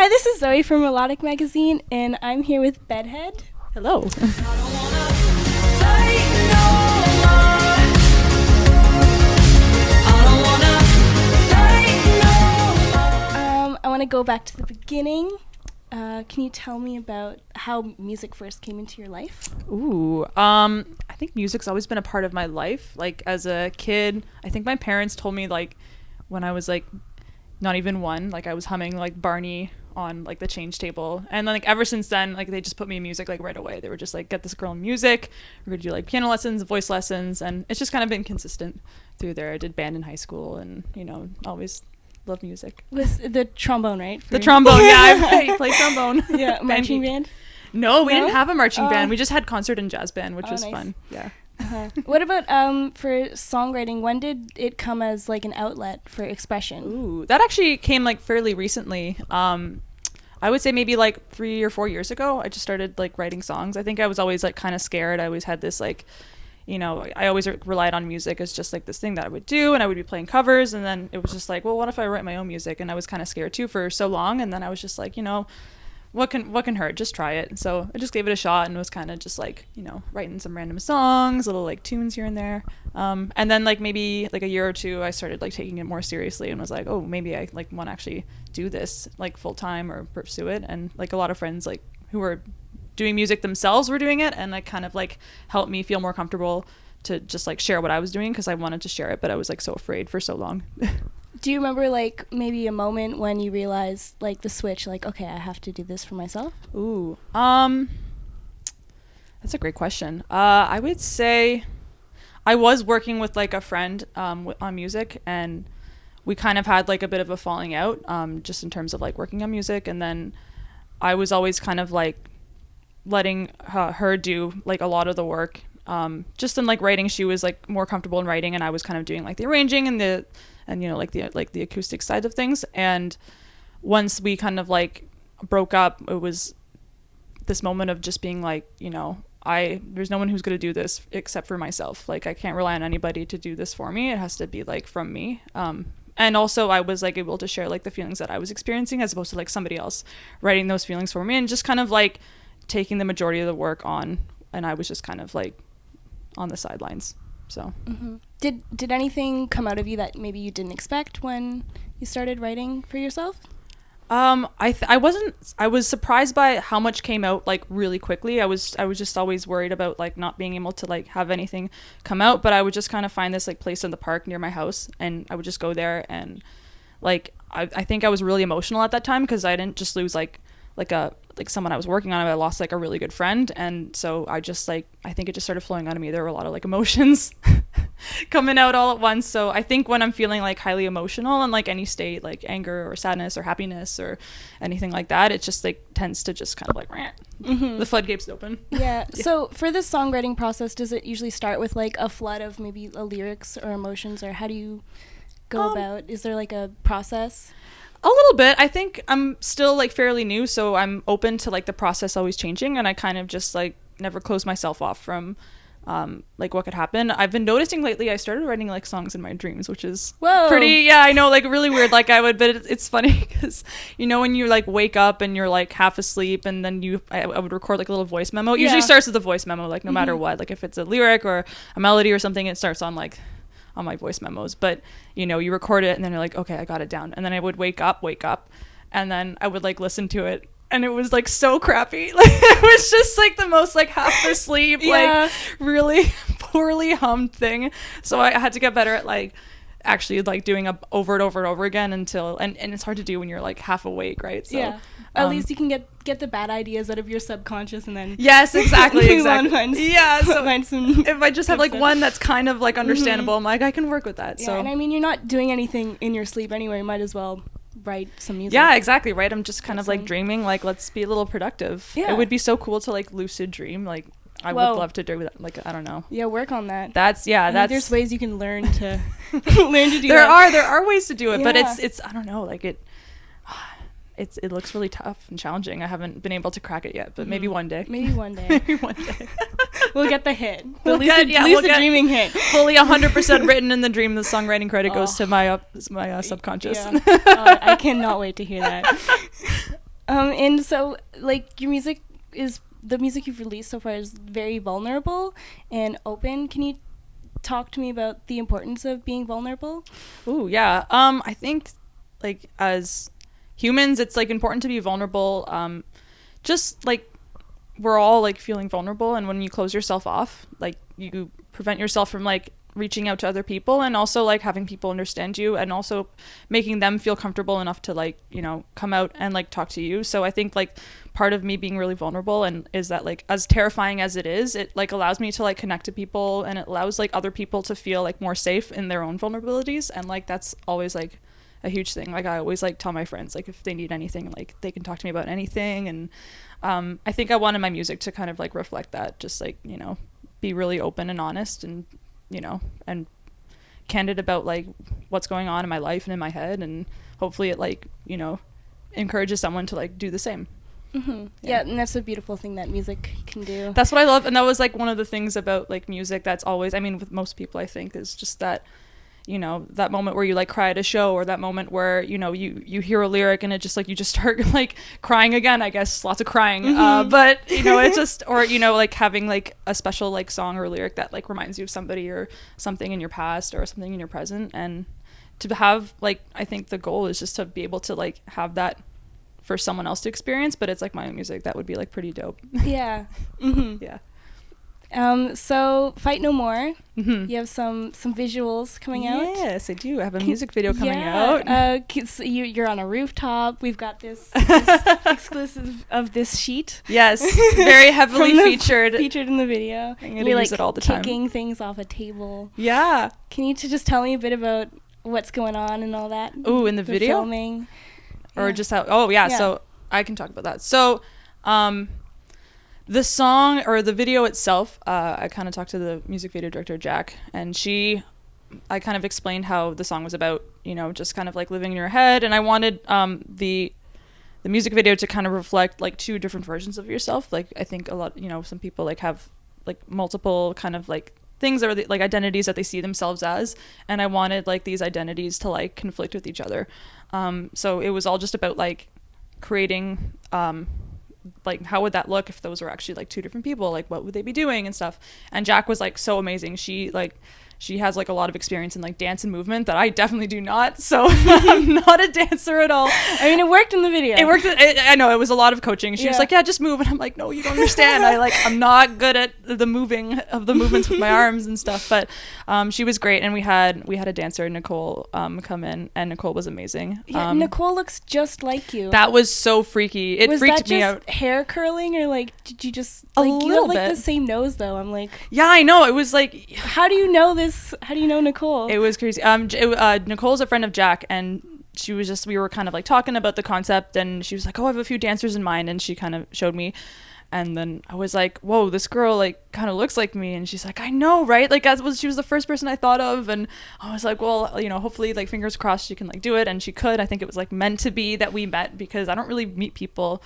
Hi, this is Zoe from Melodic Magazine, and I'm here with Bedhead. Hello. I want to go back to the beginning. Can you tell me about how music first came into your life? Ooh, I think music's always been a part of my life. Like as a kid, I think my parents told me like when I was like not even one, like I was humming like Barney on like the change table, and then like ever since then, like they just put me in music like right away. They were just like, get this girl in music. We're gonna do like piano lessons, voice lessons, and it's just kind of been consistent through there. I did band in high school, and always loved music. Was the trombone, right? The trombone, yeah, I played trombone. Yeah, marching band? No, we didn't have a marching band. We just had concert and jazz band, which was nice. fun. Yeah. Uh-huh. What about for songwriting? When did it come as like an outlet for expression? Ooh, that actually came like fairly recently. I would say maybe like 3 or 4 years ago. I just started like writing songs. I think I was always like kind of scared. I always had this like, I always relied on music as just like this thing that I would do, and I would be playing covers, and then it was just like, well, what if I write my own music? And I was kind of scared too for so long, and then I was just like, what can hurt? Just try it. So I just gave it a shot and was kind of just like, writing some random songs, little like tunes here and there. And then like maybe like a year or two, I started like taking it more seriously and was like, oh, maybe I like want to actually do this like full time or pursue it. And like a lot of friends like who were doing music themselves were doing it, and like kind of like helped me feel more comfortable to just like share what I was doing, because I wanted to share it, but I was like so afraid for so long. Do you remember like maybe a moment when you realized like the switch, like, okay, I have to do this for myself? Ooh, that's a great question. I would say I was working with like a friend on music, and we kind of had like a bit of a falling out just in terms of like working on music, and then I was always kind of like letting her do like a lot of the work. Just in like writing, she was like more comfortable in writing, and I was kind of doing like the arranging and the acoustic side of things. And once we kind of like broke up, it was this moment of just being like, there's no one who's going to do this except for myself. Like I can't rely on anybody to do this for me. It has to be like from me. And also I was like able to share like the feelings that I was experiencing, as opposed to like somebody else writing those feelings for me, and just kind of like taking the majority of the work on, and I was just kind of like on the sidelines. So did anything come out of you that maybe you didn't expect when you started writing for yourself? I was surprised by how much came out like really quickly. I was just always worried about like not being able to like have anything come out, but I would just kind of find this like place in the park near my house, and I would just go there, and like I think I was really emotional at that time, because I didn't just lose like someone I was working on. I lost like a really good friend, and so I just like, I think it just started flowing out of me. There were a lot of like emotions coming out all at once. So I think when I'm feeling like highly emotional in like any state, like anger or sadness or happiness or anything like that, it just like tends to just kind of like the floodgates open. Yeah. So for the songwriting process, does it usually start with like a flood of maybe lyrics or emotions, or how do you go about? Is there like a process? A little bit. I think I'm still like fairly new, so I'm open to like the process always changing, and I kind of just like never close myself off from like what could happen. I've been noticing lately I started writing like songs in my dreams, which is pretty, yeah, I know, like really weird. Like but it's funny because when you like wake up and you're like half asleep, and then I would record like a little voice memo. It usually starts with a voice memo, like no matter what, like if it's a lyric or a melody or something, it starts on my voice memos. But you record it, and then you're like, okay, I got it down, and then I would wake up, and then I would like listen to it, and it was like so crappy. Like it was just like the most like half asleep, like really poorly hummed thing. So I had to get better at like actually like doing it over and over and over again until and it's hard to do when you're like half awake, right? So at least you can get the bad ideas out of your subconscious, and then yes, exactly. So if I just have like one that's kind of like understandable, I'm like, I can work with that. So and I mean, you're not doing anything in your sleep anyway, you might as well write some music. Yeah, exactly, right? I'm just kind of like dreaming, like let's be a little productive. It would be so cool to like lucid dream. Like I would love to do that. Like I don't know. Yeah, work on that. That's there's ways you can learn to learn to do there that. There are ways to do it, but it's I don't know, like it looks really tough and challenging. I haven't been able to crack it yet, but maybe one day. Maybe one day. We'll get the hit. We'll get the dreaming hit. Fully 100% written in the dream. The songwriting credit goes to my subconscious. Yeah. I cannot wait to hear that. And so, like, your music is the music you've released so far is very vulnerable and open. Can you talk to me about the importance of being vulnerable? Ooh, yeah. I think like as humans, it's like important to be vulnerable. Just like we're all like feeling vulnerable, and when you close yourself off, like you prevent yourself from like reaching out to other people, and also like having people understand you, and also making them feel comfortable enough to like, you know, come out and like talk to you. So I think like part of me being really vulnerable and is that like as terrifying as it is, it like allows me to like connect to people, and it allows like other people to feel like more safe in their own vulnerabilities, and like that's always like a huge thing. Like I always like tell my friends like if they need anything, like they can talk to me about anything. And I think I wanted my music to kind of like reflect that, just like, you know, be really open and honest and, you know, and candid about like what's going on in my life and in my head, and hopefully it like, you know, encourages someone to like do the same. Mm-hmm. Yeah, and that's a beautiful thing that music can do. That's what I love, and that was like one of the things about like music that's always, I mean with most people I think, is just that, you know, that moment where you like cry at a show, or that moment where, you know, you hear a lyric and it just like you just start like crying again, I guess, lots of crying. But you know, it's just, or you know, like having like a special like song or lyric that like reminds you of somebody or something in your past or something in your present. And to have like, I think the goal is just to be able to like have that for someone else to experience, but it's like my own music. That would be like pretty dope. Yeah. Mm-hmm. Yeah. So Fight No More, you have some visuals coming out. Yes, I do. I have a music video coming out. So you're on a rooftop. We've got this exclusive of this sheet. Yes, very heavily featured in the video. I'm gonna use it all the time. Kicking things off a table. Yeah. Can you just tell me a bit about what's going on and all that? Ooh, in the video? Filming. Or just how, oh yeah, so I can talk about that. So, the song or the video itself, I kind of talked to the music video director, Jack, and I kind of explained how the song was about, you know, just kind of like living in your head. And I wanted the music video to kind of reflect like two different versions of yourself. Like I think a lot, you know, some people like have like multiple kind of like things or like identities that they see themselves as. And I wanted like these identities to like conflict with each other. So it was all just about like creating like how would that look if those were actually like two different people, like what would they be doing and stuff. And Jack was like so amazing. She has like a lot of experience in like dance and movement that I definitely do not, so I'm not a dancer at all. I mean, it worked in the video. It worked. I know it was a lot of coaching. She was like, yeah, just move, and I'm like, no, you don't understand. I'm not good at the movements with my arms and stuff. But she was great, and we had a dancer, Nicole, come in, and Nicole was amazing. Yeah, Nicole looks just like you. That was so freaky. It freaked me out. Hair curling, or like did you just like, a little you have, like, bit the same nose though? I'm like, yeah, I know. It was like, how do you know this? How do you know Nicole? It was crazy. Nicole's a friend of Jack, and we were kind of like talking about the concept, and she was like, oh, I have a few dancers in mind, and she kind of showed me, and then I was like, whoa, this girl like kind of looks like me, and she's like, I know, right? Like she was the first person I thought of, and I was like, well, you know, hopefully like fingers crossed she can like do it, and she could. I think it was like meant to be that we met, because I don't really meet people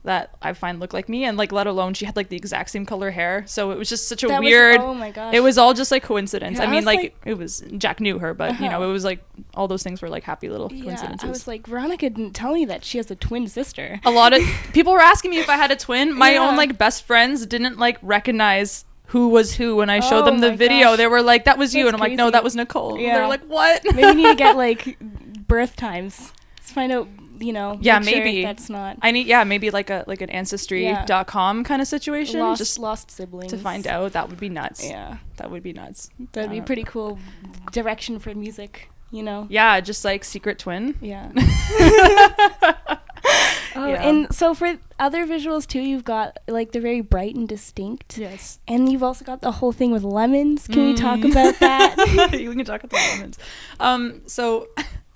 that I find look like me, and like let alone she had like the exact same color hair, so it was just such a weird, oh my gosh, it was all just like coincidence. Yeah, I mean like it was, Jack knew her, but you know, it was like all those things were like happy little coincidences. I was like, Veronica didn't tell me that she has a twin sister. A lot of people were asking me if I had a twin. My own like best friends didn't like recognize who was who when I showed them the video. Gosh. They were like, that was you. And I'm like, no, that was Nicole. Yeah. They're like, what? Maybe you need to get like birth times. Let's find out, you know, yeah, maybe sure that's not. I need, maybe like an ancestry.com kind of situation. Lost siblings to find out. That would be nuts. Yeah, that would be nuts. That'd be pretty cool direction for music, you know. Yeah, just like secret twin. Yeah. And so for other visuals too, you've got like they're very bright and distinct. Yes. And you've also got the whole thing with lemons. Can we talk about that? We can talk about the lemons. So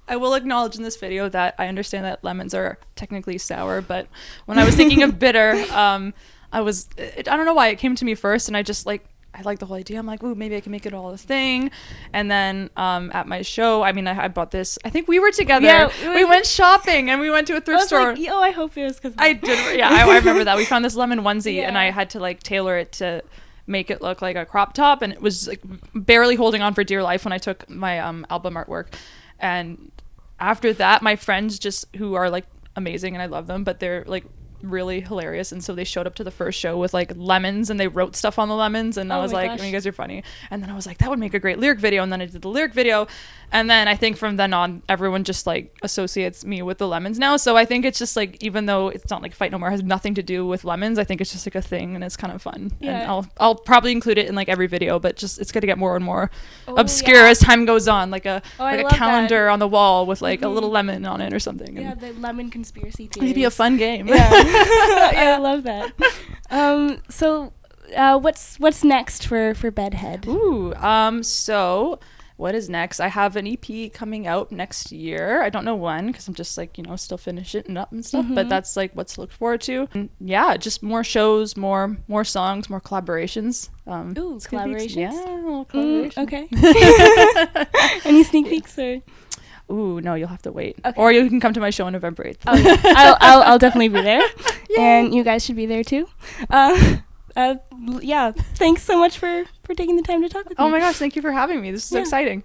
I will acknowledge in this video that I understand that lemons are technically sour, but when I was thinking of bitter, I don't know why it came to me first, and I just like, I like the whole idea. I'm like, ooh, maybe I can make it all a thing. And then at my show, I mean, I bought this. I think we were together. Yeah, we went shopping, and we went to a thrift store. Like, I hope it was because I did. Yeah, I remember that. We found this lemon onesie, and I had to like tailor it to make it look like a crop top, and it was like barely holding on for dear life when I took my album artwork. And after that, my friends who are like amazing and I love them, but they're like really hilarious. And so they showed up to the first show with like lemons, and they wrote stuff on the lemons, and I was like, you guys are funny. And then I was like, that would make a great lyric video. And then I did the lyric video, and then I think from then on everyone just like associates me with the lemons now. So I think it's just like, even though it's not like Fight No More has nothing to do with lemons, I think it's just like a thing, and it's kind of fun. And I'll probably include it in like every video, but just it's gonna get more and more obscure as time goes on, like a calendar on the wall with like a little lemon on it or something. Yeah, the lemon conspiracy theory. It'd be a fun game. Yeah, I love that. So what's next for Bedhead? So what is next? I have an EP coming out next year. I don't know when, because I'm just like, still finishing it up and stuff, but that's like what's to look forward to. And yeah, just more shows, more songs, more collaborations. Collaborations? Yeah, collaborations. Okay. Any sneak peeks or? Ooh, no, you'll have to wait. Okay. Or you can come to my show on November 8th. Oh, yeah. I'll definitely be there. And you guys should be there too. Yeah, thanks so much for taking the time to talk with me. Oh my gosh, thank you for having me. This is so exciting.